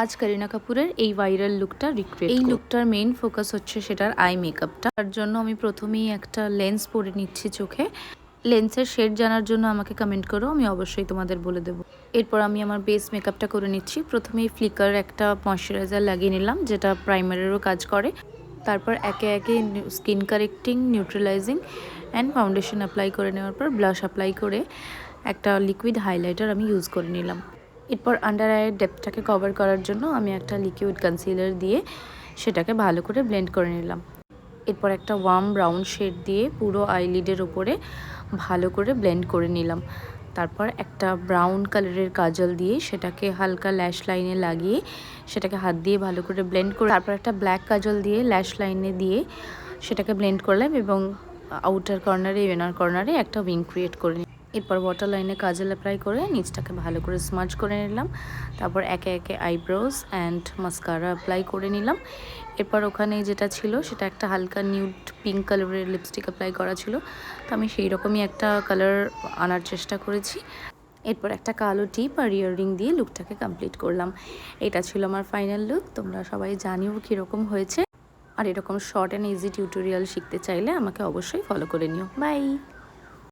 আজ করিনা কাপুরের এই ভাইরাল লুকটা রিক্রিয়েট এই লুকটার মেইন ফোকাস হচ্ছে সেটার আই মেকআপটা। তার জন্য আমি প্রথমেই একটা লেন্স পরে নিচ্ছি চোখে। লেন্সের শেড জানার জন্য আমাকে কমেন্ট করো, আমি অবশ্যই তোমাদের বলে দেবো। এরপর আমি আমার বেস মেকআপটা করে নিচ্ছি। প্রথমেই ফ্লিকার একটা ময়শ্চারাইজার লাগিয়ে নিলাম, যেটা প্রাইমারেরও কাজ করে। তারপর একে একে skin correcting, neutralising and foundation apply করে নেওয়ার পর ব্লাশ অ্যাপ্লাই করে একটা লিকুইড হাইলাইটার আমি ইউজ করে নিলাম। এরপর আন্ডার আইয়ের ডেপথটাকে কভার করার জন্য আমি একটা লিকুইড কনসিলার দিয়ে সেটাকে ভালো করে ব্লেন্ড করে নিলাম। এরপর একটা ওয়ার্ম ব্রাউন শেড দিয়ে পুরো আইলিডের উপরে ভালো করে ব্লেন্ড করে নিলাম। তারপর একটা ব্রাউন কালারের কাজল দিয়ে সেটাকে হালকা ল্যাশ লাইনে লাগিয়ে সেটাকে হাত দিয়ে ভালো করে ব্লেন্ড করে, তারপর একটা ব্ল্যাক কাজল দিয়ে ল্যাশ লাইনে দিয়ে সেটাকে ব্লেন্ড করলাম এবং আউটার কর্নারে ইনার কর্নারে একটা উইং ক্রিয়েট করে নিলাম। এরপর ওয়াটার লাইনে কাজল অ্যাপ্লাই করে নিচটাকে ভালো করে স্মাজ করে নিলাম। তারপর একে একে আইব্রোজ অ্যান্ড মাস্কারা অ্যাপ্লাই করে নিলাম। এরপর ওখানে যেটা ছিল সেটা একটা হালকা নিউড পিঙ্ক কালারের লিপস্টিক অ্যাপ্লাই করা ছিল, তো আমি সেই রকমই একটা কালার আনার চেষ্টা করেছি। এরপর একটা কালো টিপ আর ইয়াররিং দিয়ে লুকটাকে কমপ্লিট করলাম। এটা ছিল আমার ফাইনাল লুক। তোমরা সবাই জানিও কীরকম হয়েছে, আর এরকম শর্ট অ্যান্ড ইজি টিউটোরিয়াল শিখতে চাইলে আমাকে অবশ্যই ফলো করে নিও। বাই।